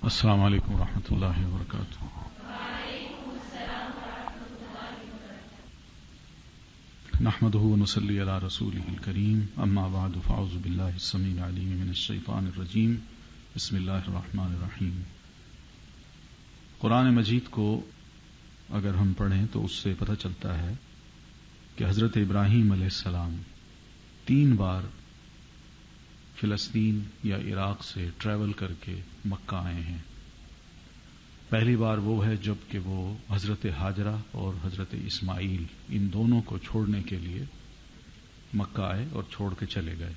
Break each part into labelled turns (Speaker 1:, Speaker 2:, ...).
Speaker 1: السلام علیکم ورحمۃ اللہ وبرکاتہ۔ نحمده ونصلي على رسوله الكريم، اما بعد فاعوذ بالله السميع العليم من الشيطان الرجيم، بسم اللہ الرحمن الرحیم۔ قرآن مجید کو اگر ہم پڑھیں تو اس سے پتہ چلتا ہے کہ حضرت ابراہیم علیہ السلام 3 بار فلسطین یا عراق سے ٹریول کر کے مکہ آئے ہیں۔ پہلی بار وہ ہے جب کہ وہ حضرت ہاجرہ اور حضرت اسماعیل ان دونوں کو چھوڑنے کے لیے مکہ آئے اور چھوڑ کے چلے گئے،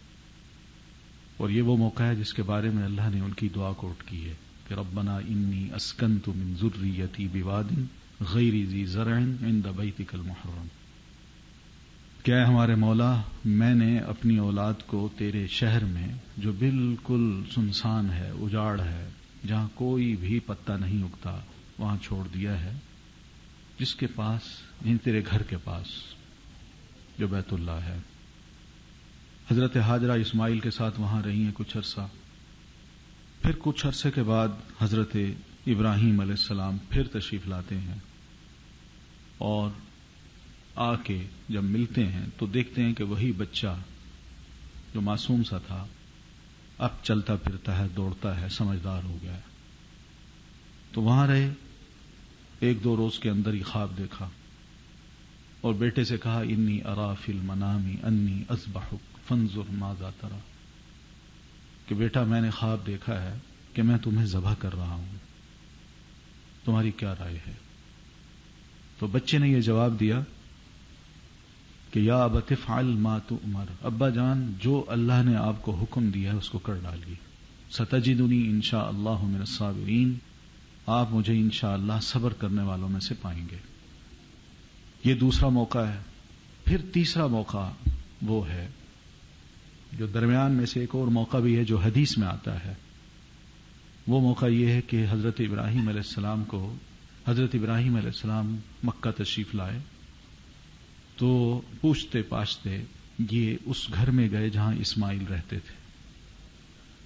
Speaker 1: اور یہ وہ موقع ہے جس کے بارے میں اللہ نے ان کی دعا کوٹ کی ہے کہ ربنا انی اسکنت من ذریتی بواد غیر ذی زرع عند بیتک المحرم، کہ اے ہمارے مولا، میں نے اپنی اولاد کو تیرے شہر میں جو بالکل سنسان ہے، اجاڑ ہے، جہاں کوئی بھی پتا نہیں اگتا، وہاں چھوڑ دیا ہے، جس کے پاس یعنی تیرے گھر کے پاس جو بیت اللہ ہے۔ حضرت ہاجرہ اسماعیل کے ساتھ وہاں رہی ہیں کچھ عرصہ، پھر کچھ عرصے کے بعد حضرت ابراہیم علیہ السلام پھر تشریف لاتے ہیں، اور آ کے جب ملتے ہیں تو دیکھتے ہیں کہ وہی بچہ جو معصوم سا تھا اب چلتا پھرتا ہے، دوڑتا ہے، سمجھدار ہو گیا ہے۔ تو وہاں رہے، 1-2 روز کے اندر ہی خواب دیکھا اور بیٹے سے کہا انی ارا فی المنام انی اذبحک فانظر ماذا تری، کہ بیٹا میں نے خواب دیکھا ہے کہ میں تمہیں ذبح کر رہا ہوں، تمہاری کیا رائے ہے؟ تو بچے نے یہ جواب دیا کہ یا ابت افعل ما تؤمر، ابا جان جو اللہ نے آپ کو حکم دیا ہے اس کو کر ڈالیے، ستجدنی انشاءاللہ من الصابرین، آپ مجھے انشاءاللہ صبر کرنے والوں میں سے پائیں گے۔ یہ دوسرا موقع ہے۔ پھر تیسرا موقع وہ ہے جو درمیان میں سے ایک اور موقع بھی ہے جو حدیث میں آتا ہے۔ وہ موقع یہ ہے کہ حضرت ابراہیم علیہ السلام مکہ تشریف لائے تو پوچھتے پاچھتے یہ اس گھر میں گئے جہاں اسماعیل رہتے تھے۔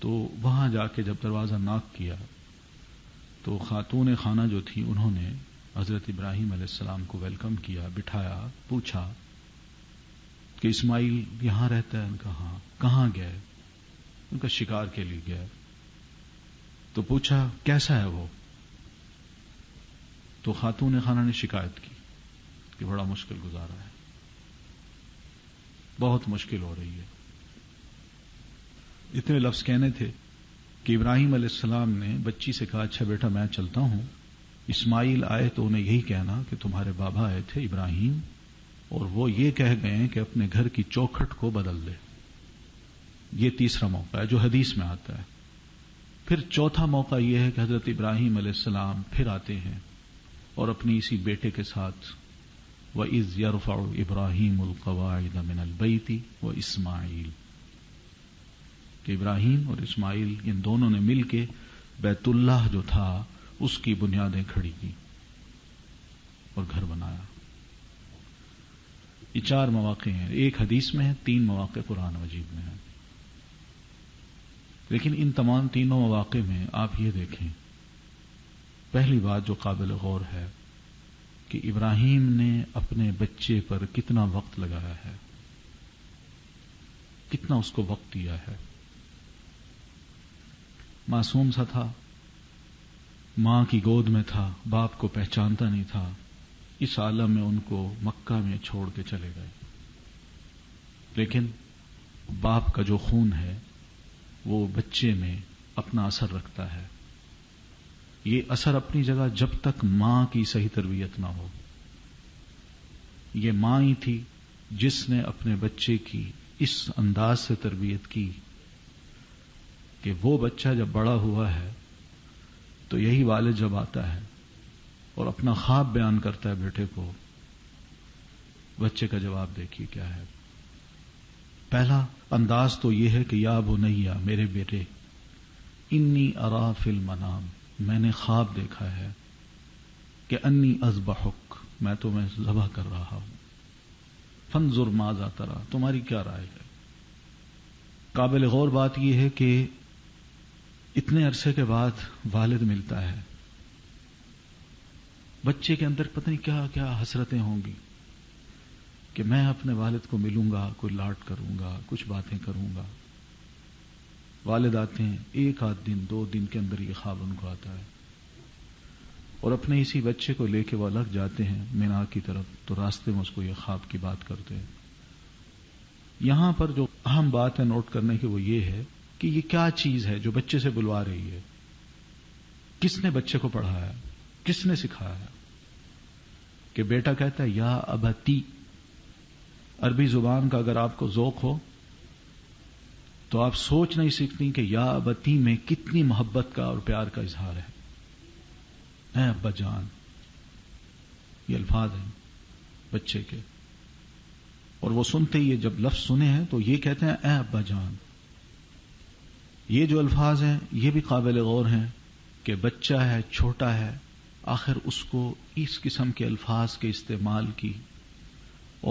Speaker 1: تو وہاں جا کے جب دروازہ ناک کیا تو خاتون خانہ جو تھی انہوں نے حضرت ابراہیم علیہ السلام کو ویلکم کیا، بٹھایا، پوچھا کہ اسماعیل یہاں رہتا ہے؟ ان کا ہاں۔ کہاں گئے؟ ان کا شکار کے لیے گیا۔ تو پوچھا کیسا ہے وہ؟ تو خاتون خانہ نے شکایت کی کہ بڑا مشکل گزارا ہے، بہت مشکل ہو رہی ہے۔ اتنے لفظ کہنے تھے کہ ابراہیم علیہ السلام نے بچی سے کہا اچھا بیٹا میں چلتا ہوں، اسماعیل آئے تو انہیں یہی کہنا کہ تمہارے بابا آئے تھے ابراہیم، اور وہ یہ کہہ گئے ہیں کہ اپنے گھر کی چوکھٹ کو بدل دے۔ یہ تیسرا موقع ہے جو حدیث میں آتا ہے۔ پھر چوتھا موقع یہ ہے کہ حضرت ابراہیم علیہ السلام پھر آتے ہیں اور اپنی اسی بیٹے کے ساتھ وَإِذْ يَرْفَعُ إِبْرَاهِيمُ الْقَوَاعِدَ مِنَ الْبَيْتِ وَإِسْمَاعِيلُ، کہ ابراہیم اور اسماعیل ان دونوں نے مل کے بیت اللہ جو تھا اس کی بنیادیں کھڑی کی اور گھر بنایا۔ یہ 4 مواقع ہیں، ایک حدیث میں ہے، 3 مواقع قرآن مجید میں ہیں۔ لیکن ان تمام تینوں مواقع میں آپ یہ دیکھیں، پہلی بات جو قابل غور ہے کہ ابراہیم نے اپنے بچے پر کتنا وقت لگایا ہے، کتنا اس کو وقت دیا ہے۔ معصوم سا تھا، ماں کی گود میں تھا، باپ کو پہچانتا نہیں تھا، اس عالم میں ان کو مکہ میں چھوڑ کے چلے گئے۔ لیکن باپ کا جو خون ہے وہ بچے میں اپنا اثر رکھتا ہے۔ یہ اثر اپنی جگہ جب تک ماں کی صحیح تربیت نہ ہو۔ یہ ماں ہی تھی جس نے اپنے بچے کی اس انداز سے تربیت کی کہ وہ بچہ جب بڑا ہوا ہے تو یہی والد جب آتا ہے اور اپنا خواب بیان کرتا ہے بیٹے کو، بچے کا جواب دیکھیے کیا ہے۔ پہلا انداز تو یہ ہے کہ یا بنیا، میرے بیٹے، انی ارا فی المنام، میں نے خواب دیکھا ہے کہ انی اذبحک، میں تمہیں ذبح کر رہا ہوں، فانظر ماذا تری، تمہاری کیا رائے ہے؟ قابل غور بات یہ ہے کہ اتنے عرصے کے بعد والد ملتا ہے، بچے کے اندر پتہ نہیں کیا کیا حسرتیں ہوں گی کہ میں اپنے والد کو ملوں گا، کوئی لاٹ کروں گا، کچھ باتیں کروں گا. والد آتے ہیں، ایک آدھ دن 2 دن کے اندر یہ خواب ان کو آتا ہے، اور اپنے اسی بچے کو لے کے وہ الگ جاتے ہیں مینا کی طرف، تو راستے میں اس کو یہ خواب کی بات کرتے ہیں. یہاں پر جو اہم بات ہے نوٹ کرنے کی وہ یہ ہے کہ یہ کیا چیز ہے جو بچے سے بلوا رہی ہے، کس نے بچے کو پڑھایا، کس نے سکھایا. کہ بیٹا کہتا ہے یا ابتی. عربی زبان کا اگر آپ کو ذوق ہو تو آپ سوچ نہیں سکتی کہ یا ابتی میں کتنی محبت کا اور پیار کا اظہار ہے. اے ابا جان، یہ الفاظ ہیں بچے کے، اور وہ سنتے ہی جب لفظ سنے ہیں تو یہ کہتے ہیں اے ابا جان. یہ جو الفاظ ہیں یہ بھی قابل غور ہیں کہ بچہ ہے، چھوٹا ہے، آخر اس کو اس قسم کے الفاظ کے استعمال کی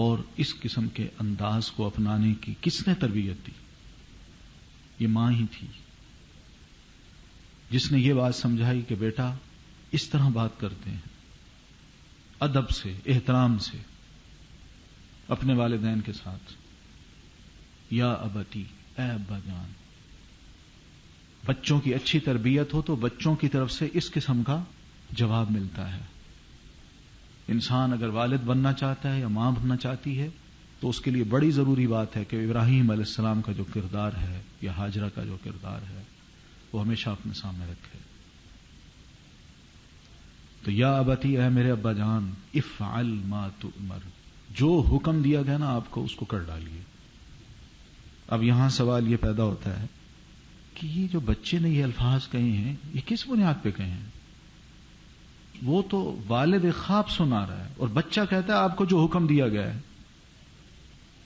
Speaker 1: اور اس قسم کے انداز کو اپنانے کی کس نے تربیت دی؟ یہ ماں ہی تھی جس نے یہ بات سمجھائی کہ بیٹا اس طرح بات کرتے ہیں، ادب سے، احترام سے اپنے والدین کے ساتھ. یا ابتی، اے ابا جان. بچوں کی اچھی تربیت ہو تو بچوں کی طرف سے اس قسم کا جواب ملتا ہے. انسان اگر والد بننا چاہتا ہے یا ماں بننا چاہتی ہے تو اس کے لیے بڑی ضروری بات ہے کہ ابراہیم علیہ السلام کا جو کردار ہے یا ہاجرہ کا جو کردار ہے وہ ہمیشہ اپنے سامنے رکھے. تو یا ابتی، اے میرے ابا جان، افعل ما تؤمر. جو حکم دیا گیا نا آپ کو اس کو کر ڈالیے. اب یہاں سوال یہ پیدا ہوتا ہے کہ یہ جو بچے نے یہ الفاظ کہے ہیں یہ کس بنیاد پہ کہے ہیں؟ وہ تو والد خواب سنا رہا ہے اور بچہ کہتا ہے آپ کو جو حکم دیا گیا ہے.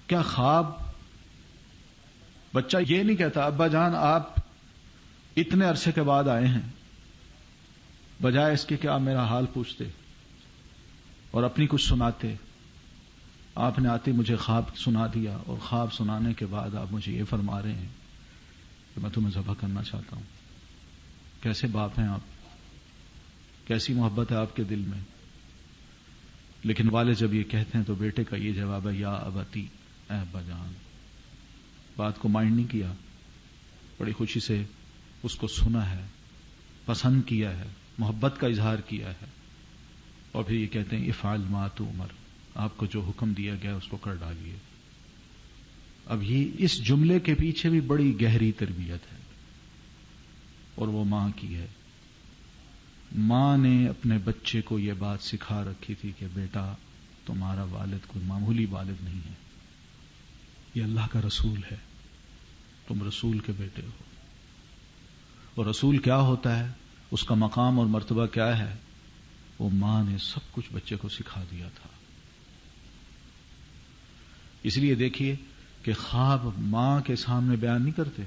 Speaker 1: کیا خواب؟ بچہ یہ نہیں کہتا ابا جان آپ اتنے عرصے کے بعد آئے ہیں، بجائے اس کے کہ آپ میرا حال پوچھتے اور اپنی کچھ سناتے. آپ نے آتے مجھے خواب سنا دیا، اور خواب سنانے کے بعد آپ مجھے یہ فرما رہے ہیں کہ میں تمہیں ذبح کرنا چاہتا ہوں. کیسے باپ ہیں آپ، کیسی محبت ہے آپ کے دل میں. لیکن والد جب یہ کہتے ہیں تو بیٹے کا یہ جواب ہے یا ابتی، اے ابا جان. بات کو مائنڈ نہیں کیا، بڑی خوشی سے اس کو سنا ہے، پسند کیا ہے، محبت کا اظہار کیا ہے، اور پھر یہ کہتے ہیں افعل ما تؤمر، آپ کو جو حکم دیا گیا اس کو کر ڈالیے. اب یہ اس جملے کے پیچھے بھی بڑی گہری تربیت ہے اور وہ ماں کی ہے. ماں نے اپنے بچے کو یہ بات سکھا رکھی تھی کہ بیٹا تمہارا والد کوئی معمولی والد نہیں ہے، یہ اللہ کا رسول ہے، تم رسول کے بیٹے ہو. اور رسول کیا ہوتا ہے، اس کا مقام اور مرتبہ کیا ہے، وہ ماں نے سب کچھ بچے کو سکھا دیا تھا. اس لیے دیکھیے کہ خواب ماں کے سامنے بیان نہیں کرتے،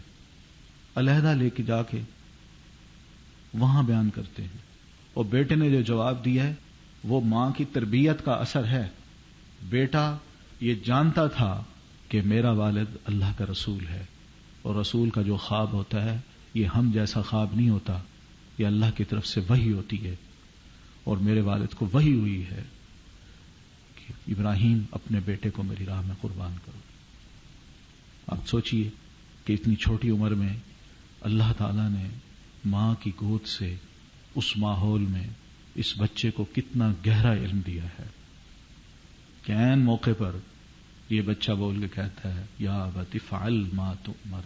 Speaker 1: علیحدہ لے کے جا کے وہاں بیان کرتے ہیں. اور بیٹے نے جو جواب دیا ہے وہ ماں کی تربیت کا اثر ہے. بیٹا یہ جانتا تھا کہ میرا والد اللہ کا رسول ہے، اور رسول کا جو خواب ہوتا ہے یہ ہم جیسا خواب نہیں ہوتا، یہ اللہ کی طرف سے وحی ہوتی ہے. اور میرے والد کو وحی ہوئی ہے کہ ابراہیم اپنے بیٹے کو میری راہ میں قربان کرو. آپ سوچئے کہ اتنی چھوٹی عمر میں اللہ تعالیٰ نے ماں کی گود سے اس ماحول میں اس بچے کو کتنا گہرا علم دیا ہے کہ عین موقع پر یہ بچہ بول کے کہتا ہے یا ابت افعل ما تؤمر.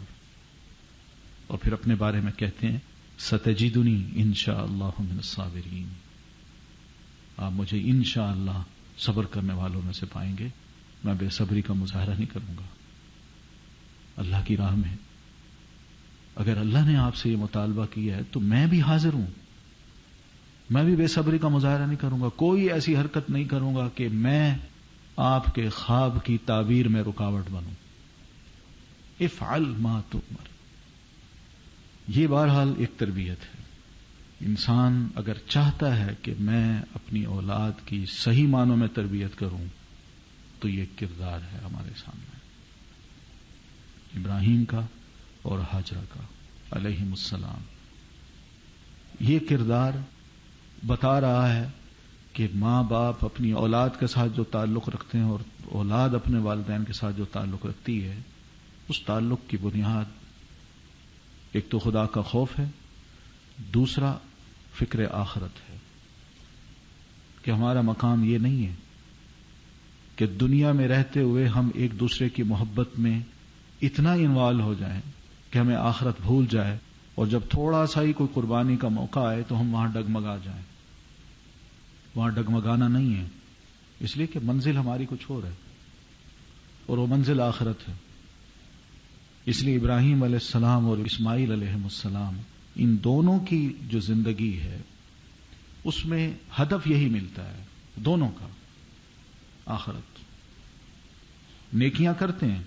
Speaker 1: اور پھر اپنے بارے میں کہتے ہیں ستجدنی انشاءاللہ من الصابرین، آپ مجھے انشاءاللہ صبر کرنے والوں میں سے پائیں گے، میں بے صبری کا مظاہرہ نہیں کروں گا. اللہ کی راہ میں اگر اللہ نے آپ سے یہ مطالبہ کیا ہے تو میں بھی حاضر ہوں، میں بھی بے صبری کا مظاہرہ نہیں کروں گا، کوئی ایسی حرکت نہیں کروں گا کہ میں آپ کے خواب کی تعبیر میں رکاوٹ بنوں. افعل ما تؤمر. یہ بہرحال ایک تربیت ہے. انسان اگر چاہتا ہے کہ میں اپنی اولاد کی صحیح معنوں میں تربیت کروں تو یہ کردار ہے ہمارے سامنے ابراہیم کا اور ہاجرہ کا علیہم السلام. یہ کردار بتا رہا ہے کہ ماں باپ اپنی اولاد کے ساتھ جو تعلق رکھتے ہیں اور اولاد اپنے والدین کے ساتھ جو تعلق رکھتی ہے، اس تعلق کی بنیاد ایک تو خدا کا خوف ہے، دوسرا فکر آخرت ہے، کہ ہمارا مقام یہ نہیں ہے کہ دنیا میں رہتے ہوئے ہم ایک دوسرے کی محبت میں اتنا انوالو ہو جائیں کہ ہمیں آخرت بھول جائے، اور جب تھوڑا سا ہی کوئی قربانی کا موقع آئے تو ہم وہاں ڈگمگا جائیں۔ وہاں ڈگمگانا نہیں ہے، اس لیے کہ منزل ہماری کچھ اور ہے اور وہ منزل آخرت ہے۔ اس لیے ابراہیم علیہ السلام اور اسماعیل علیہ السلام، ان دونوں کی جو زندگی ہے اس میں ہدف یہی ملتا ہے دونوں کا، آخرت۔ نیکیاں کرتے ہیں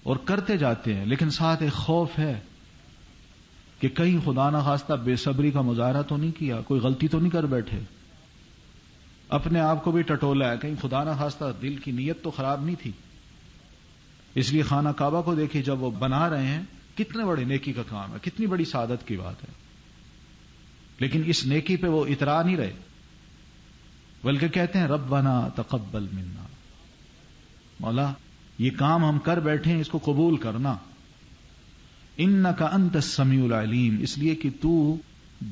Speaker 1: اور کرتے جاتے ہیں، لیکن ساتھ ایک خوف ہے کہ کہیں خدا نہ خواستہ بے صبری کا مظاہرہ تو نہیں کیا، کوئی غلطی تو نہیں کر بیٹھے، اپنے آپ کو بھی ٹٹولا ہے، کہیں خدا نہ خواستہ دل کی نیت تو خراب نہیں تھی۔ اس لیے خانہ کعبہ کو دیکھیں، جب وہ بنا رہے ہیں کتنے بڑے نیکی کا کام ہے، کتنی بڑی سعادت کی بات ہے، لیکن اس نیکی پہ وہ اترا نہیں رہے، بلکہ کہتے ہیں ربنا تقبل منا، مولا یہ کام ہم کر بیٹھے ہیں، اس کو قبول کرنا، انک انت السمیع العلیم، اس لیے کہ تو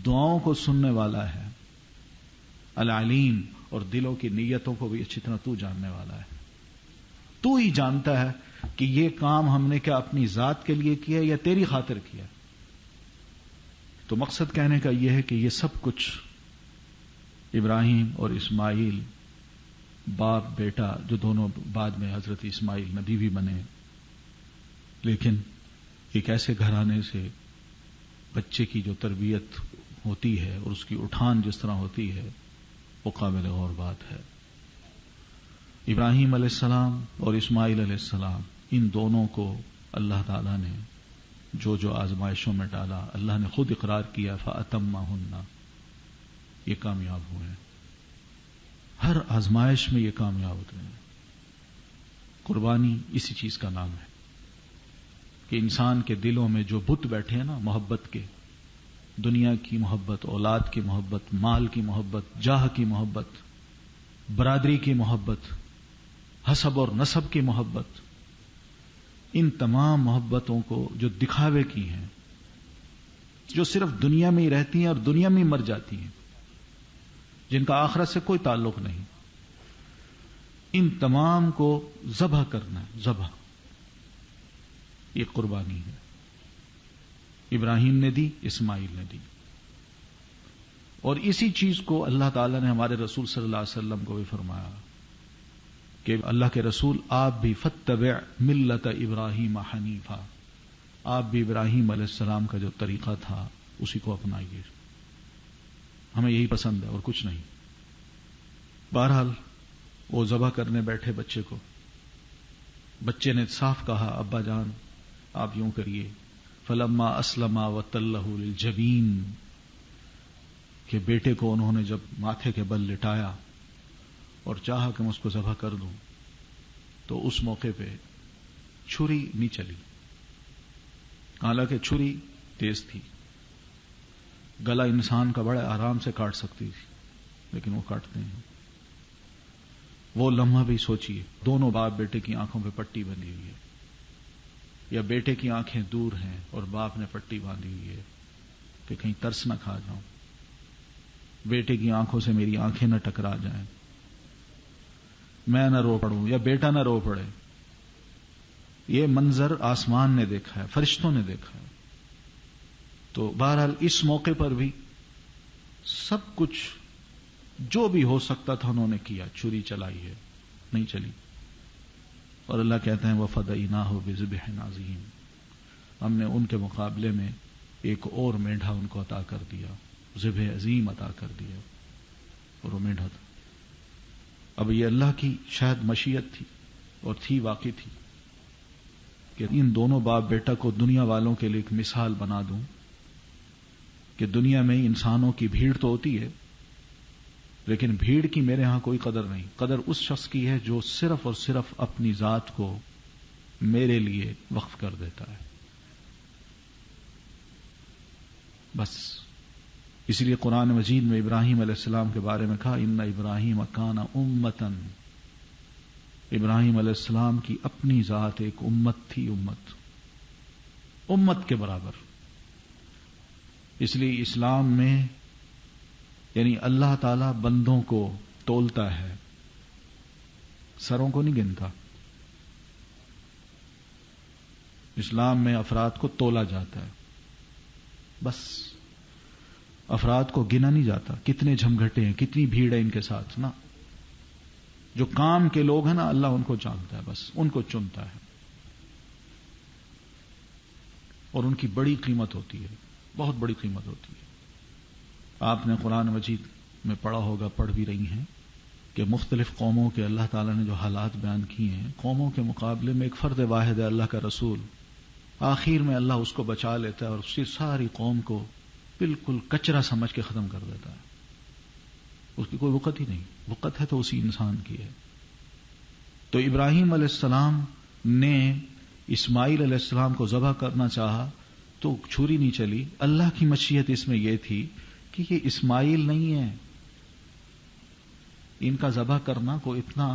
Speaker 1: دعاؤں کو سننے والا ہے، العلیم، اور دلوں کی نیتوں کو بھی اچھی طرح تو جاننے والا ہے، تو ہی جانتا ہے کہ یہ کام ہم نے کیا اپنی ذات کے لیے کیا یا تیری خاطر کیا۔ تو مقصد کہنے کا یہ ہے کہ یہ سب کچھ ابراہیم اور اسماعیل، باپ بیٹا، جو دونوں بعد میں حضرت اسماعیل نبی بھی بنے، لیکن ایک ایسے گھرانے سے بچے کی جو تربیت ہوتی ہے اور اس کی اٹھان جس طرح ہوتی ہے وہ قابل غور بات ہے۔ ابراہیم علیہ السلام اور اسماعیل علیہ السلام، ان دونوں کو اللہ تعالیٰ نے جو جو آزمائشوں میں ڈالا، اللہ نے خود اقرار کیا فَأَتَمَّهُنَّ، یہ کامیاب ہوئے ہیں، ہر آزمائش میں یہ کامیاب ہوتے ہیں۔ قربانی اسی چیز کا نام ہے کہ انسان کے دلوں میں جو بت بیٹھے ہیں نا، محبت کے، دنیا کی محبت، اولاد کی محبت، مال کی محبت، جاہ کی محبت، برادری کی محبت، حسب اور نسب کی محبت، ان تمام محبتوں کو جو دکھاوے کی ہیں، جو صرف دنیا میں ہی رہتی ہیں اور دنیا میں ہی مر جاتی ہیں، جن کا آخرت سے کوئی تعلق نہیں، ان تمام کو ذبح کرنا ہے، ذبح، یہ قربانی ہے۔ ابراہیم نے دی، اسماعیل نے دی، اور اسی چیز کو اللہ تعالیٰ نے ہمارے رسول صلی اللہ علیہ وسلم کو بھی فرمایا کہ اللہ کے رسول آپ بھی فاتبع ملت ابراہیم حنیفا، آپ بھی ابراہیم علیہ السلام کا جو طریقہ تھا اسی کو اپنائیے، ہمیں یہی پسند ہے اور کچھ نہیں۔ بہرحال وہ ذبح کرنے بیٹھے بچے کو، بچے نے صاف کہا ابا جان آپ یوں کریے، فلما اسلما وتلہ للجبین، کہ بیٹے کو انہوں نے جب ماتھے کے بل لٹایا اور چاہا کہ میں اس کو ذبح کر دوں، تو اس موقع پہ چھری نہیں چلی، حالانکہ چھری تیز تھی، گلا انسان کا بڑے آرام سے کاٹ سکتی تھی، لیکن وہ کاٹتے ہیں۔ وہ لمحہ بھی سوچیے، دونوں باپ بیٹے کی آنکھوں پہ پٹی بندھی ہوئی ہے، یا بیٹے کی آنکھیں دور ہیں اور باپ نے پٹی باندھی ہوئی ہے کہ کہیں ترس نہ کھا جاؤں، بیٹے کی آنکھوں سے میری آنکھیں نہ ٹکرا جائیں، میں نہ رو پڑوں یا بیٹا نہ رو پڑے۔ یہ منظر آسمان نے دیکھا ہے، فرشتوں نے دیکھا ہے۔ تو بہرحال اس موقع پر بھی سب کچھ جو بھی ہو سکتا تھا انہوں نے کیا، چھری چلائی ہے، نہیں چلی، اور اللہ کہتے ہیں وَفَدَيْنَاهُ بِذِبْحٍ عَظِيمٍ، ہم نے ان کے مقابلے میں ایک اور میڈھا ان کو عطا کر دیا، ذبح عظیم عطا کر دیا، اور وہ میڈھا تھا۔ اب یہ اللہ کی شاید مشیت تھی، اور تھی واقعی تھی، کہ ان دونوں باپ بیٹا کو دنیا والوں کے لیے ایک مثال بنا دوں کہ دنیا میں انسانوں کی بھیڑ تو ہوتی ہے، لیکن بھیڑ کی میرے ہاں کوئی قدر نہیں، قدر اس شخص کی ہے جو صرف اور صرف اپنی ذات کو میرے لیے وقف کر دیتا ہے، بس اس لیے قرآن مجید میں ابراہیم علیہ السلام کے بارے میں کہا ان ابراہیم کان امتن، ابراہیم علیہ السلام کی اپنی ذات ایک امت تھی، امت کے برابر۔ اس لیے اسلام میں یعنی اللہ تعالی بندوں کو تولتا ہے، سروں کو نہیں گنتا۔ اسلام میں افراد کو تولا جاتا ہے، بس افراد کو گنا نہیں جاتا، کتنے جھمگھٹے ہیں، کتنی بھیڑ ہے ان کے ساتھ نا۔ جو کام کے لوگ ہیں نا، اللہ ان کو جانتا ہے، بس ان کو چنتا ہے، اور ان کی بڑی قیمت ہوتی ہے، بہت بڑی قیمت ہوتی ہے۔ آپ نے قرآن مجید میں پڑھا ہوگا، پڑھ بھی رہی ہیں کہ مختلف قوموں کے اللہ تعالیٰ نے جو حالات بیان کیے ہیں، قوموں کے مقابلے میں ایک فرد واحد ہے اللہ کا رسول، آخر میں اللہ اس کو بچا لیتا ہے اور اس کی ساری قوم کو بالکل کچرا سمجھ کے ختم کر دیتا ہے، اس کی کوئی وقت ہی نہیں، وقت ہے تو اسی انسان کی ہے۔ تو ابراہیم علیہ السلام نے اسماعیل علیہ السلام کو ذبح کرنا چاہا تو چھری نہیں چلی، اللہ کی مشیت اس میں یہ تھی کہ یہ اسماعیل نہیں ہے، ان کا ذبح کرنا کو اتنا،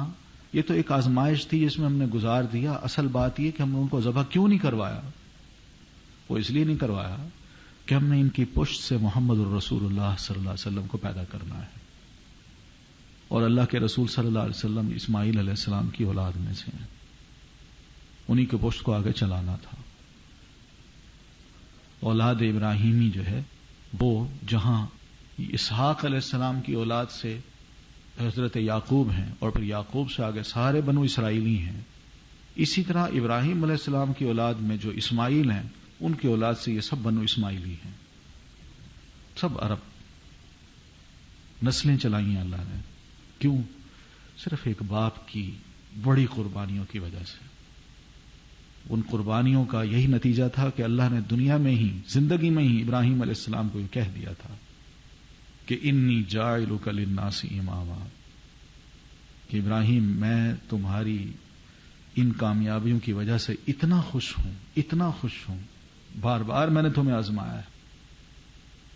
Speaker 1: یہ تو ایک آزمائش تھی جس میں ہم نے گزار دیا، اصل بات یہ کہ ہم نے ان کو ذبح کیوں نہیں کروایا؟ وہ اس لیے نہیں کروایا کہ ہم نے ان کی پشت سے محمد الرسول اللہ صلی اللہ علیہ وسلم کو پیدا کرنا ہے، اور اللہ کے رسول صلی اللہ علیہ وسلم اسماعیل علیہ السلام کی اولاد میں سے ہیں، انہی کے پشت کو آگے چلانا تھا۔ اولاد ابراہیمی جو ہے وہ جہاں اسحاق علیہ السلام کی اولاد سے حضرت یعقوب ہیں، اور پھر یعقوب سے آگے سارے بنو اسرائیلی ہیں، اسی طرح ابراہیم علیہ السلام کی اولاد میں جو اسماعیل ہیں ان کی اولاد سے یہ سب بنو اسماعیلی ہیں، سب عرب نسلیں چلائی ہیں اللہ نے۔ کیوں؟ صرف ایک باپ کی بڑی قربانیوں کی وجہ سے۔ ان قربانیوں کا یہی نتیجہ تھا کہ اللہ نے دنیا میں ہی، زندگی میں ہی ابراہیم علیہ السلام کو یہ کہہ دیا تھا کہ انی جاعلک للناس اماما، کہ ابراہیم میں تمہاری ان کامیابیوں کی وجہ سے اتنا خوش ہوں، اتنا خوش ہوں، بار بار میں نے تمہیں آزمایا ہے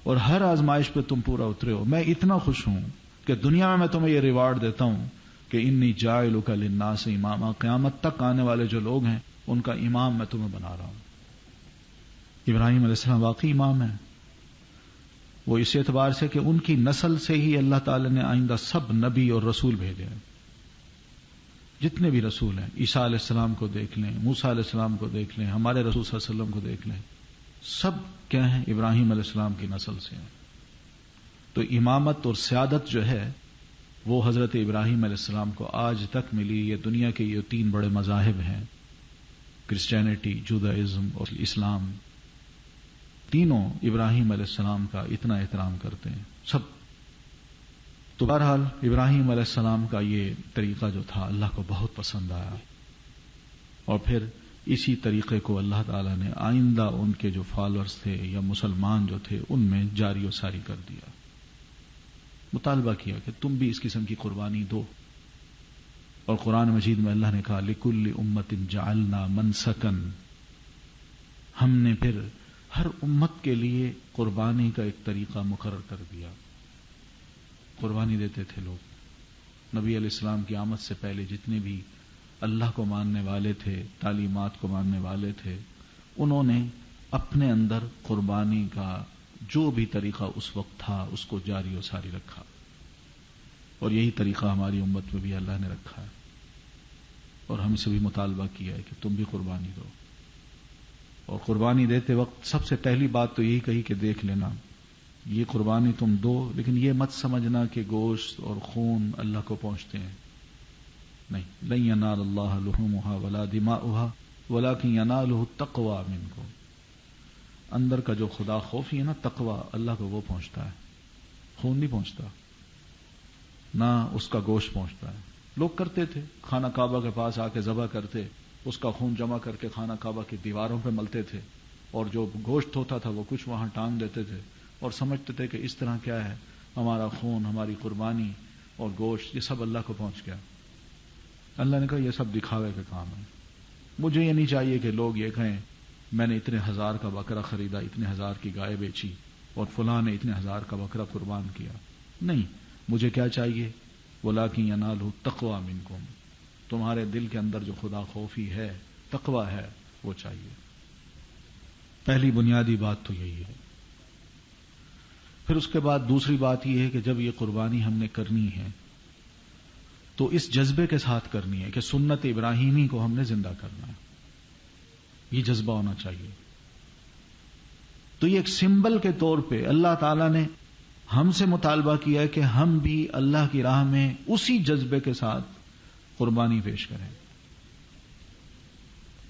Speaker 1: اور ہر آزمائش پہ تم پورا اترے ہو، میں اتنا خوش ہوں کہ دنیا میں تمہیں یہ ریوارڈ دیتا ہوں کہ انی جاعلک للناس اماما، قیامت تک آنے والے جو لوگ ہیں ان کا امام میں تمہیں بنا رہا ہوں۔ ابراہیم علیہ السلام واقعی امام ہیں، وہ اس اعتبار سے کہ ان کی نسل سے ہی اللہ تعالی نے آئندہ سب نبی اور رسول بھیجے ہیں، جتنے بھی رسول ہیں، عیسیٰ علیہ السلام کو دیکھ لیں، موسیٰ علیہ السلام کو دیکھ لیں، ہمارے رسول صلی اللہ علیہ وسلم کو دیکھ لیں، سب کیا ہیں؟ ابراہیم علیہ السلام کی نسل سے ہیں۔ تو امامت اور سیادت جو ہے وہ حضرت ابراہیم علیہ السلام کو آج تک ملی۔ یہ دنیا کے یہ تین بڑے مذاہب ہیں، کرسچینٹی، جودائزم اور اسلام، تینوں ابراہیم علیہ السلام کا اتنا احترام کرتے ہیں سب۔ تو بہرحال ابراہیم علیہ السلام کا یہ طریقہ جو تھا اللہ کو بہت پسند آیا، اور پھر اسی طریقے کو اللہ تعالیٰ نے آئندہ ان کے جو فالوورز تھے یا مسلمان جو تھے ان میں جاری و ساری کر دیا، مطالبہ کیا کہ تم بھی اس قسم کی قربانی دو۔ اور قرآن مجید میں اللہ نے کہا لِكُلِّ أُمَّةٍ جَعَلْنَا مَنْسَكًا، ہم نے پھر ہر امت کے لیے قربانی کا ایک طریقہ مقرر کر دیا۔ قربانی دیتے تھے لوگ، نبی علیہ السلام کی آمد سے پہلے جتنے بھی اللہ کو ماننے والے تھے، تعلیمات کو ماننے والے تھے، انہوں نے اپنے اندر قربانی کا جو بھی طریقہ اس وقت تھا اس کو جاری و ساری رکھا، اور یہی طریقہ ہماری امت میں بھی اللہ نے رکھا ہے، اور ہم سے بھی مطالبہ کیا ہے کہ تم بھی قربانی دو۔ اور قربانی دیتے وقت سب سے پہلی بات تو یہی کہی کہ دیکھ لینا، یہ قربانی تم دو، لیکن یہ مت سمجھنا کہ گوشت اور خون اللہ کو پہنچتے ہیں، نہیں، لن ینال اللہ لحومها ولا دماؤها ولکن ینالہ التقوی منکم، اندر کا جو خدا خوفی ہے نا، تقوی، اللہ کو وہ پہنچتا ہے، خون نہیں پہنچتا، نہ اس کا گوشت پہنچتا ہے۔ لوگ کرتے تھے، خانہ کعبہ کے پاس آ کے ذبح کرتے، اس کا خون جمع کر کے خانہ کعبہ کی دیواروں پہ ملتے تھے، اور جو گوشت ہوتا تھا وہ کچھ وہاں ٹانگ دیتے تھے، اور سمجھتے تھے کہ اس طرح کیا ہے، ہمارا خون، ہماری قربانی اور گوشت یہ سب اللہ کو پہنچ گیا۔ اللہ نے کہا یہ سب دکھاوے کا کام ہے، مجھے یہ نہیں چاہیے کہ لوگ یہ کہیں میں نے اتنے ہزار کا بکرا خریدا، اتنے ہزار کی گائے بیچی، اور فلاں نے اتنے ہزار کا بکرا قربان کیا. نہیں، مجھے کیا چاہیے؟ وَلَٰكِن يَنَالُهُ التَّقْوَىٰ مِنكُمْ، تمہارے دل کے اندر جو خدا خوفی ہے، تقویٰ ہے، وہ چاہیے. پہلی بنیادی بات تو یہی ہے. پھر اس کے بعد دوسری بات یہ ہے کہ جب یہ قربانی ہم نے کرنی ہے تو اس جذبے کے ساتھ کرنی ہے کہ سنت ابراہیمی کو ہم نے زندہ کرنا ہے. یہ جذبہ ہونا چاہیے. تو یہ ایک سمبل کے طور پہ اللہ تعالیٰ نے ہم سے مطالبہ کیا ہے کہ ہم بھی اللہ کی راہ میں اسی جذبے کے ساتھ قربانی پیش کریں.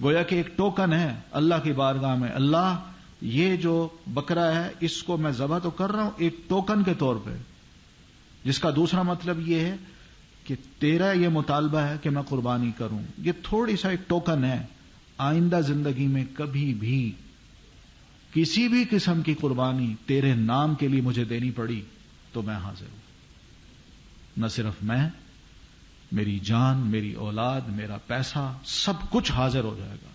Speaker 1: گویا کہ ایک ٹوکن ہے اللہ کی بارگاہ میں، اللہ یہ جو بکرا ہے اس کو میں ذبح تو کر رہا ہوں ایک ٹوکن کے طور پہ، جس کا دوسرا مطلب یہ ہے کہ تیرا یہ مطالبہ ہے کہ میں قربانی کروں. یہ تھوڑی سا ایک ٹوکن ہے. آئندہ زندگی میں کبھی بھی کسی بھی قسم کی قربانی تیرے نام کے لیے مجھے دینی پڑی تو میں حاضر ہوں. نہ صرف میں، میری جان، میری اولاد، میرا پیسہ، سب کچھ حاضر ہو جائے گا.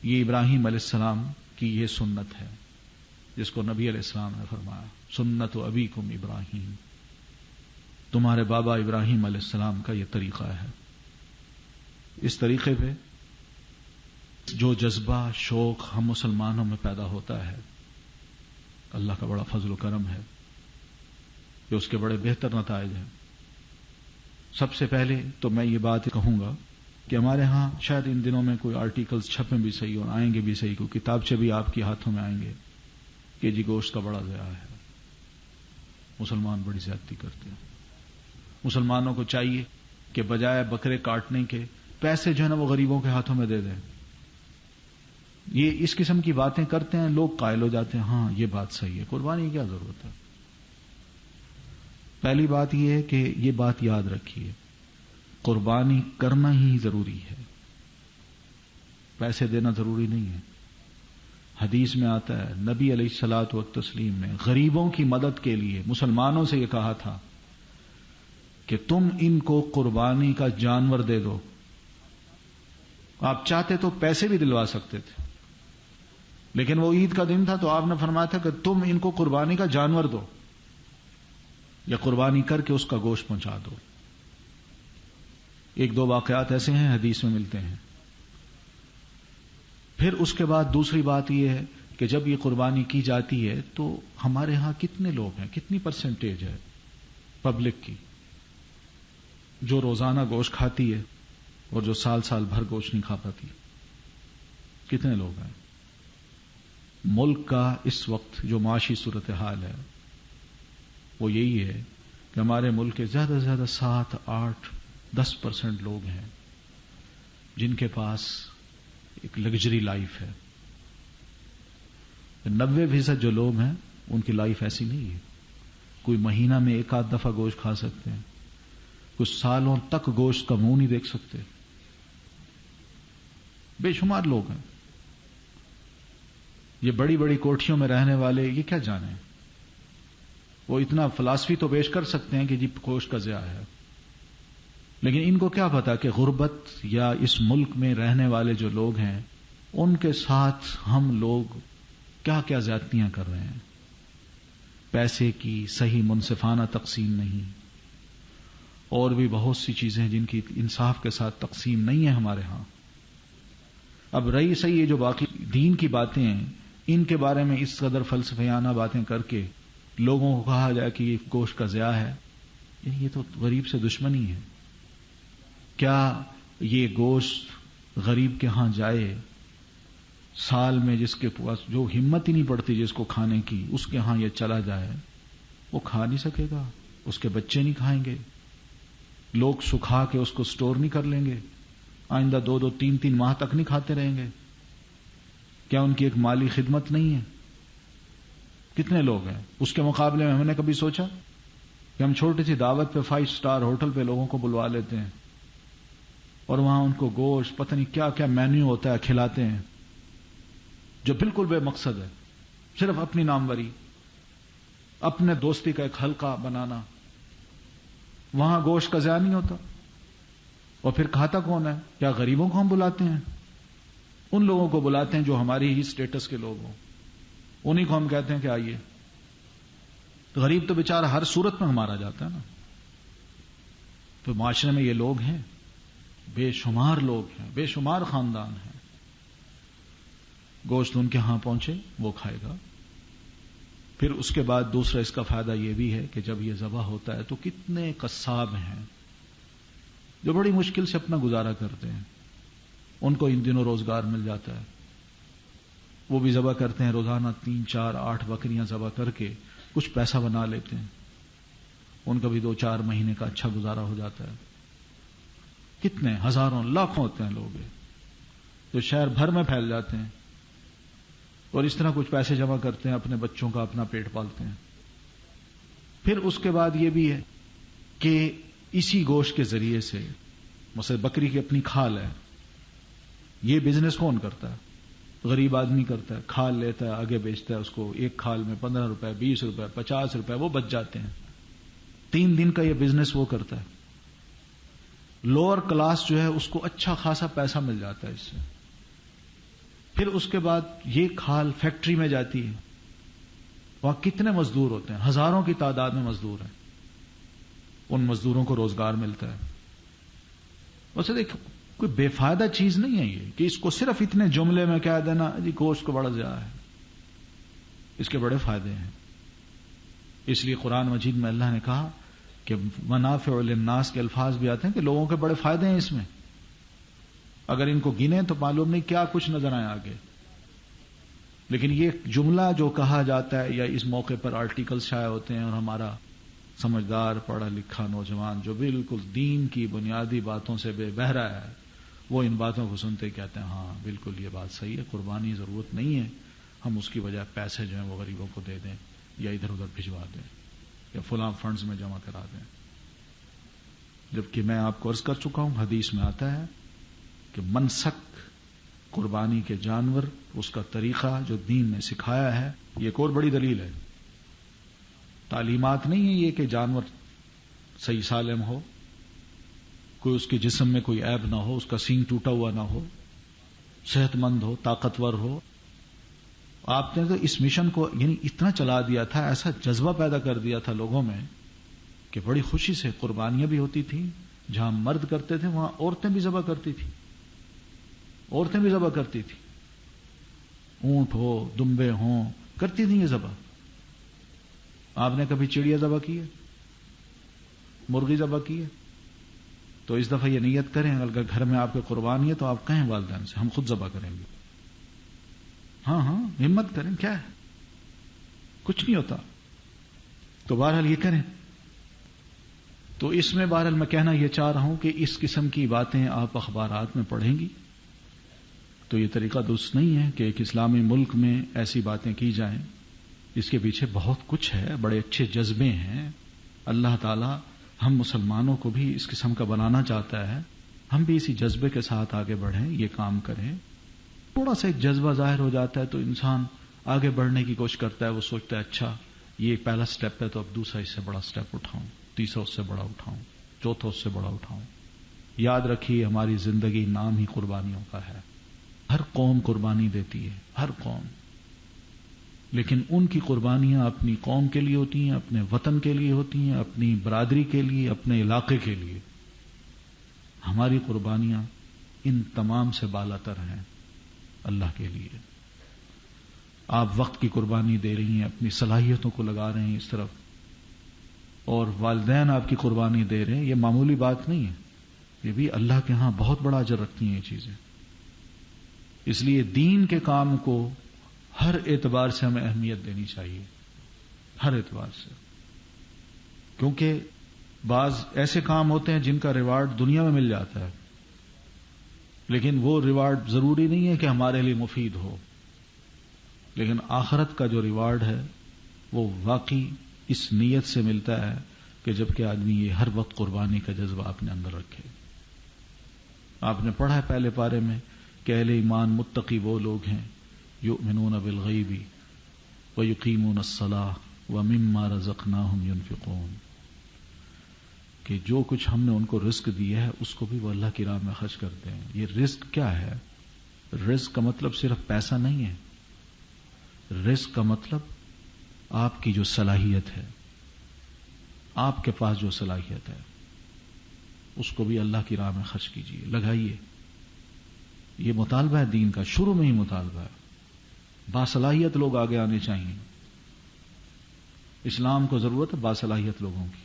Speaker 1: یہ ابراہیم علیہ السلام کی یہ سنت ہے جس کو نبی علیہ السلام نے فرمایا سنت ابیکم ابراہیم. تمہارے بابا ابراہیم علیہ السلام کا یہ طریقہ ہے. اس طریقے پہ جو جذبہ شوق ہم مسلمانوں میں پیدا ہوتا ہے، اللہ کا بڑا فضل و کرم ہے کہ اس کے بڑے بہتر نتائج ہیں. سب سے پہلے تو میں یہ بات کہوں گا کہ ہمارے ہاں شاید ان دنوں میں کوئی آرٹیکلز چھپیں بھی صحیح اور آئیں گے بھی صحیح، کوئی کتابچے بھی آپ کے ہاتھوں میں آئیں گے کہ جی گوشت کا بڑا ضیاع ہے، مسلمان بڑی زیادتی کرتے ہیں. مسلمانوں کو چاہیے کہ بجائے بکرے کاٹنے کے پیسے جو ہے نا وہ غریبوں کے ہاتھوں میں دے دیں. یہ اس قسم کی باتیں کرتے ہیں، لوگ قائل ہو جاتے ہیں ہاں یہ بات صحیح ہے، قربانی کی کیا ضرورت ہے. پہلی بات یہ ہے کہ یہ بات یاد رکھیے، قربانی کرنا ہی ضروری ہے، پیسے دینا ضروری نہیں ہے. حدیث میں آتا ہے نبی علیہ الصلوۃ والتسلیم نے غریبوں کی مدد کے لیے مسلمانوں سے یہ کہا تھا کہ تم ان کو قربانی کا جانور دے دو. آپ چاہتے تو پیسے بھی دلوا سکتے تھے، لیکن وہ عید کا دن تھا تو آپ نے فرمایا تھا کہ تم ان کو قربانی کا جانور دو یا قربانی کر کے اس کا گوشت پہنچا دو. ایک دو واقعات ایسے ہیں حدیث میں ملتے ہیں. پھر اس کے بعد دوسری بات یہ ہے کہ جب یہ قربانی کی جاتی ہے تو ہمارے ہاں کتنے لوگ ہیں، کتنی پرسنٹیج ہے پبلک کی جو روزانہ گوشت کھاتی ہے اور جو سال سال بھر گوشت نہیں کھا پاتی؟ کتنے لوگ ہیں؟ ملک کا اس وقت جو معاشی صورتحال ہے وہ یہی ہے کہ ہمارے ملک کے زیادہ سے زیادہ 7, 8, 10% لوگ ہیں جن کے پاس ایک لگژری لائف ہے. 90% جو لوگ ہیں ان کی لائف ایسی نہیں ہے. کوئی مہینہ میں 1-8 دفعہ گوشت کھا سکتے ہیں، کچھ سالوں تک گوشت کا منہ نہیں دیکھ سکتے. بے شمار لوگ ہیں. یہ بڑی بڑی کوٹھیوں میں رہنے والے یہ کیا جانیں، وہ اتنا فلسفی تو پیش کر سکتے ہیں کہ جی گوشت کا ضیاع ہے، لیکن ان کو کیا پتا کہ غربت یا اس ملک میں رہنے والے جو لوگ ہیں ان کے ساتھ ہم لوگ کیا کیا زیادتیاں کر رہے ہیں. پیسے کی صحیح منصفانہ تقسیم نہیں، اور بھی بہت سی چیزیں جن کی انصاف کے ساتھ تقسیم نہیں ہے ہمارے ہاں. اب رہی صحیح یہ جو باقی دین کی باتیں ہیں، ان کے بارے میں اس قدر فلسفیانہ باتیں کر کے لوگوں کو کہا جائے کہ یہ گوشت کا ضیاع ہے، یہ تو غریب سے دشمنی ہے. کیا یہ گوشت غریب کے ہاں جائے، سال میں جس کے پاس جو ہمت ہی نہیں پڑتی جس کو کھانے کی، اس کے ہاں یہ چلا جائے، وہ کھا نہیں سکے گا، اس کے بچے نہیں کھائیں گے، لوگ سکھا کے اس کو سٹور نہیں کر لیں گے، آئندہ 2-2, 3-3 ماہ تک نہیں کھاتے رہیں گے. کیا ان کی ایک مالی خدمت نہیں ہے؟ کتنے لوگ ہیں؟ اس کے مقابلے میں ہم نے کبھی سوچا کہ ہم چھوٹی سی دعوت پہ 5 اسٹار ہوٹل پہ لوگوں کو بلوا لیتے ہیں اور وہاں ان کو گوشت پتہ نہیں کیا کیا مینیو ہوتا ہے کھلاتے ہیں جو بالکل بے مقصد ہے، صرف اپنی ناموری، اپنے دوستی کا ایک حلقہ بنانا. وہاں گوشت کا ضیاع نہیں ہوتا. اور پھر کھاتا کون ہے؟ کیا غریبوں کو ہم بلاتے ہیں؟ ان لوگوں کو بلاتے ہیں جو ہماری ہی سٹیٹس کے لوگ ہوں. انہیں کو ہم کہتے ہیں کہ آئیے. تو غریب تو بیچارہ ہر صورت میں مارا جاتا ہے نا. تو معاشرے میں یہ لوگ ہیں، بے شمار لوگ ہیں، بے شمار خاندان ہیں. گوشت ان کے ہاں پہنچے وہ کھائے گا. پھر اس کے بعد دوسرا اس کا فائدہ یہ بھی ہے کہ جب یہ ذبح ہوتا ہے تو کتنے قصاب ہیں جو بڑی مشکل سے اپنا گزارا کرتے ہیں، ان کو ان دنوں روزگار مل جاتا ہے. وہ بھی ذبح کرتے ہیں روزانہ 3 4 8 بکریاں ذبح کر کے کچھ پیسہ بنا لیتے ہیں. ان کا بھی 2 4 مہینے کا اچھا گزارا ہو جاتا ہے. کتنے ہزاروں لاکھوں ہوتے ہیں لوگ جو شہر بھر میں پھیل جاتے ہیں اور اس طرح کچھ پیسے جمع کرتے ہیں، اپنے بچوں کا اپنا پیٹ پالتے ہیں. پھر اس کے بعد یہ بھی ہے کہ اسی گوشت کے ذریعے سے مثلا بکری کی اپنی کھال ہے، یہ بزنس کون کرتا ہے؟ غریب آدمی کرتا ہے. کھال لیتا ہے، آگے بیچتا ہے، اس کو ایک کھال میں 15 روپے 20 روپے 50 روپے وہ بچ جاتے ہیں. 3 دن کا یہ بزنس وہ کرتا ہے. لوور کلاس جو ہے اس کو اچھا خاصا پیسہ مل جاتا ہے اس سے. پھر اس کے بعد یہ کھال فیکٹری میں جاتی ہے، وہاں کتنے مزدور ہوتے ہیں، ہزاروں کی تعداد میں مزدور ہیں. ان مزدوروں کو روزگار ملتا ہے. ویسے دیکھ کوئی بے فائدہ چیز نہیں ہے یہ کہ اس کو صرف اتنے جملے میں کہہ دینا جی گوشت کو بڑا زیادہ ہے. اس کے بڑے فائدے ہیں. اس لیے قرآن مجید میں اللہ نے کہا کہ منافع للناس کے الفاظ بھی آتے ہیں کہ لوگوں کے بڑے فائدے ہیں اس میں. اگر ان کو گنے تو معلوم نہیں کیا کچھ نظر آئے آگے. لیکن یہ جملہ جو کہا جاتا ہے یا اس موقع پر آرٹیکل شائع ہوتے ہیں اور ہمارا سمجھدار پڑھا لکھا نوجوان جو بالکل دین کی بنیادی باتوں سے بے بہرا ہے وہ ان باتوں کو سنتے کہتے ہیں ہاں بالکل یہ بات صحیح ہے، قربانی ضرورت نہیں ہے، ہم اس کی بجائے پیسے جو ہیں وہ غریبوں کو دے دیں یا ادھر ادھر بھجوا دیں یا فلاں فنڈز میں جمع کرا دیں. جبکہ میں آپ کو عرض کر چکا ہوں حدیث میں آتا ہے کہ منسک قربانی کے جانور اس کا طریقہ جو دین نے سکھایا ہے یہ ایک اور بڑی دلیل ہے. تعلیمات نہیں ہے یہ کہ جانور صحیح سالم ہو، کوئی اس کے جسم میں کوئی عیب نہ ہو، اس کا سینگ ٹوٹا ہوا نہ ہو، صحت مند ہو، طاقتور ہو. آپ نے تو اس مشن کو یعنی اتنا چلا دیا تھا، ایسا جذبہ پیدا کر دیا تھا لوگوں میں کہ بڑی خوشی سے قربانیاں بھی ہوتی تھیں. جہاں مرد کرتے تھے وہاں عورتیں بھی ذبح کرتی تھیں. عورتیں بھی ذبح کرتی تھیں، اونٹ ہو دمبے ہوں کرتی تھیں یہ ذبح. آپ نے کبھی چڑیا ذبح کی ہے، مرغی ذبح کی ہے؟ تو اس دفعہ یہ نیت کریں اگر گھر میں آپ کے قربانی ہے تو آپ کہیں والدین سے ہم خود ذبح کریں گے. ہاں ہمت کریں، کیا ہے، کچھ نہیں ہوتا. تو بہرحال یہ کریں. تو اس میں بہرحال میں کہنا یہ چاہ رہا ہوں کہ اس قسم کی باتیں آپ اخبارات میں پڑھیں گی تو یہ طریقہ درست نہیں ہے کہ ایک اسلامی ملک میں ایسی باتیں کی جائیں. اس کے پیچھے بہت کچھ ہے، بڑے اچھے جذبے ہیں. اللہ تعالی ہم مسلمانوں کو بھی اس قسم کا بنانا چاہتا ہے. ہم بھی اسی جذبے کے ساتھ آگے بڑھیں، یہ کام کریں. تھوڑا سا ایک جذبہ ظاہر ہو جاتا ہے تو انسان آگے بڑھنے کی کوشش کرتا ہے. وہ سوچتا ہے اچھا یہ ایک پہلا سٹیپ ہے تو اب دوسرا اس سے بڑا سٹیپ اٹھاؤں، تیسرا اس سے بڑا اٹھاؤں، چوتھا اس سے بڑا اٹھاؤں. یاد رکھیے ہماری زندگی نام ہی قربانیوں کا ہے. ہر قوم قربانی دیتی ہے، ہر قوم. لیکن ان کی قربانیاں اپنی قوم کے لیے ہوتی ہیں، اپنے وطن کے لیے ہوتی ہیں، اپنی برادری کے لیے، اپنے علاقے کے لیے. ہماری قربانیاں ان تمام سے بالا تر ہیں اللہ کے لیے. آپ وقت کی قربانی دے رہی ہیں، اپنی صلاحیتوں کو لگا رہے ہیں اس طرف، اور والدین آپ کی قربانی دے رہے ہیں. یہ معمولی بات نہیں ہے، یہ بھی اللہ کے ہاں بہت بڑا اجر رکھتی ہیں یہ چیزیں. اس لیے دین کے کام کو ہر اعتبار سے ہمیں اہمیت دینی چاہیے، ہر اعتبار سے. کیونکہ بعض ایسے کام ہوتے ہیں جن کا ریوارڈ دنیا میں مل جاتا ہے، لیکن وہ ریوارڈ ضروری نہیں ہے کہ ہمارے لیے مفید ہو. لیکن آخرت کا جو ریوارڈ ہے وہ واقعی اس نیت سے ملتا ہے کہ جبکہ آدمی یہ ہر وقت قربانی کا جذبہ اپنے اندر رکھے. آپ نے پڑھا ہے پہلے پارے میں کہ اہل ایمان متقی وہ لوگ ہیں یؤمنون بالغیب ویقیمون الصلاۃ ومما رزقناہم ینفقون، کہ جو کچھ ہم نے ان کو رزق دیا ہے اس کو بھی وہ اللہ کی راہ میں خرچ کرتے ہیں. یہ رزق کیا ہے؟ رزق کا مطلب صرف پیسہ نہیں ہے. رزق کا مطلب آپ کی جو صلاحیت ہے، آپ کے پاس جو صلاحیت ہے اس کو بھی اللہ کی راہ میں خرچ کیجیے، لگائیے. یہ مطالبہ ہے دین کا، شروع میں ہی مطالبہ ہے. باصلاحیت لوگ آگے آنے چاہیے. اسلام کو ضرورت ہے باصلاحیت لوگوں کی،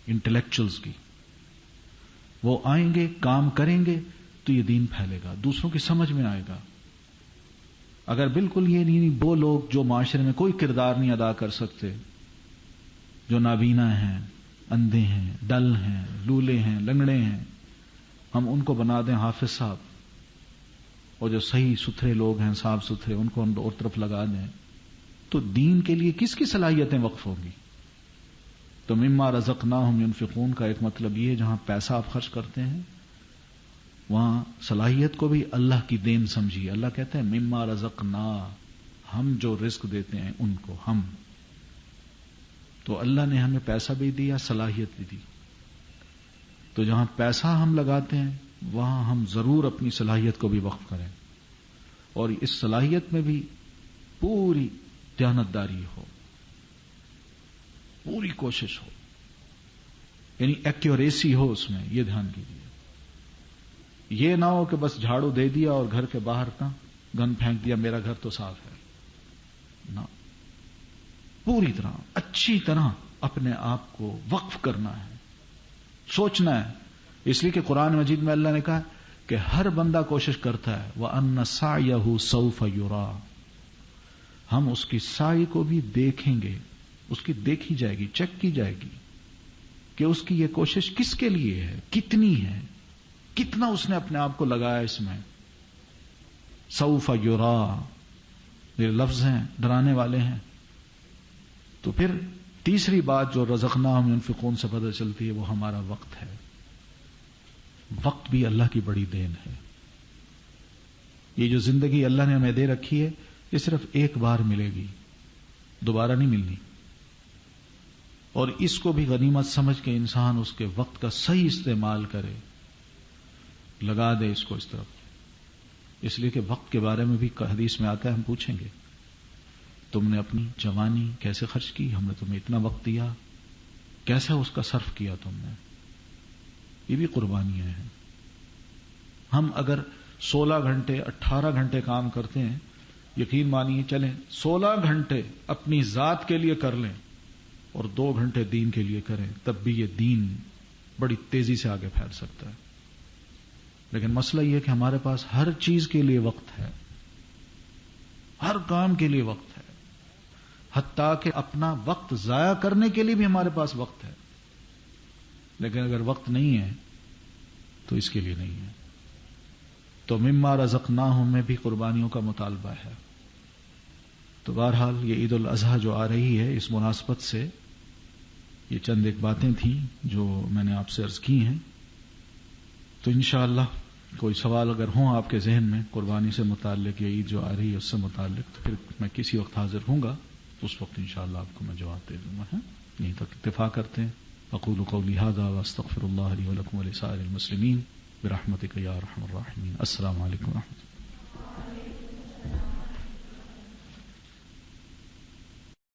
Speaker 1: انٹلیکچوئلز کی. وہ آئیں گے، کام کریں گے تو یہ دین پھیلے گا، دوسروں کی سمجھ میں آئے گا. اگر بالکل یہ نہیں، وہ لوگ جو معاشرے میں کوئی کردار نہیں ادا کر سکتے، جو نابینا ہیں، اندھے ہیں، ڈل ہیں، لولے ہیں، لنگڑے ہیں، ہم ان کو بنا دیں حافظ صاحب، اور جو صحیح ستھرے لوگ ہیں، صاف ستھرے، ان کو اور طرف لگا دیں، تو دین کے لیے کس کی صلاحیتیں وقف ہوں گی؟ تو مما رزقناہم ینفقون کا ایک مطلب یہ ہے جہاں پیسہ آپ خرچ کرتے ہیں وہاں صلاحیت کو بھی اللہ کی دین سمجھیے. اللہ کہتے ہیں مما رزقنا، ہم جو رزق دیتے ہیں ان کو ہم. تو اللہ نے ہمیں پیسہ بھی دیا، صلاحیت بھی دی. تو جہاں پیسہ ہم لگاتے ہیں وہاں ہم ضرور اپنی صلاحیت کو بھی وقف کریں، اور اس صلاحیت میں بھی پوری دیانتداری ہو، پوری کوشش ہو، یعنی ایکیوریسی ہو اس میں. یہ دھیان کیجیے. یہ نہ ہو کہ بس جھاڑو دے دیا اور گھر کے باہر کا گن پھینک دیا، میرا گھر تو صاف ہے. نہ، پوری طرح اچھی طرح اپنے آپ کو وقف کرنا ہے، سوچنا ہے. اس لیے کہ قرآن مجید میں اللہ نے کہا کہ ہر بندہ کوشش کرتا ہے وَأَنَّ سَعْيَهُ سَوْفَ يُرَى، ہم اس کی سعی کو بھی دیکھیں گے، اس کی دیکھی جائے گی، چیک کی جائے گی کہ اس کی یہ کوشش کس کے لیے ہے، کتنی ہے، کتنا اس نے اپنے آپ کو لگایا اس میں. سوف یرا، یہ لفظ ہیں ڈرانے والے ہیں. تو پھر تیسری بات جو رزقناہم ینفقون سے پتہ چلتی ہے وہ ہمارا وقت ہے. وقت بھی اللہ کی بڑی دین ہے. یہ جو زندگی اللہ نے ہمیں دے رکھی ہے یہ صرف ایک بار ملے گی، دوبارہ نہیں ملنی. اور اس کو بھی غنیمت سمجھ کے انسان اس کے وقت کا صحیح استعمال کرے، لگا دے اس کو اس طرف. اس لیے کہ وقت کے بارے میں بھی حدیث میں آتا ہے، ہم پوچھیں گے تم نے اپنی جوانی کیسے خرچ کی، ہم نے تمہیں اتنا وقت دیا، کیسا اس کا صرف کیا تم نے. یہ بھی قربانیاں ہیں. ہم اگر 16 گھنٹے 18 گھنٹے کام کرتے ہیں، یقین مانیے چلیں 16 گھنٹے اپنی ذات کے لیے کر لیں اور 2 گھنٹے دین کے لیے کریں، تب بھی یہ دین بڑی تیزی سے آگے پھیل سکتا ہے. لیکن مسئلہ یہ ہے کہ ہمارے پاس ہر چیز کے لیے وقت ہے، ہر کام کے لیے وقت ہے، حتیٰ کہ اپنا وقت ضائع کرنے کے لیے بھی ہمارے پاس وقت ہے. لیکن اگر وقت نہیں ہے تو اس کے لیے نہیں ہے. تو مما رزقناہم میں بھی قربانیوں کا مطالبہ ہے. تو بہرحال یہ عید الاضحیٰ جو آ رہی ہے، اس مناسبت سے یہ چند ایک باتیں تھیں جو میں نے آپ سے عرض کی ہیں. تو انشاءاللہ کوئی سوال اگر ہوں آپ کے ذہن میں قربانی سے متعلق یا عید جو آ رہی ہے اس سے متعلق، تو پھر میں کسی وقت حاضر ہوں گا، اس وقت انشاءاللہ آپ کو میں جواب دے دوں گا. یہیں تک اتفاق کرتے ہیں. اقول قولی ھذا واستغفر اللہ لی ولکم ولسائر المسلمین برحمتک یا ارحم الراحمین. السلام علیکم ورحمۃ اللہ.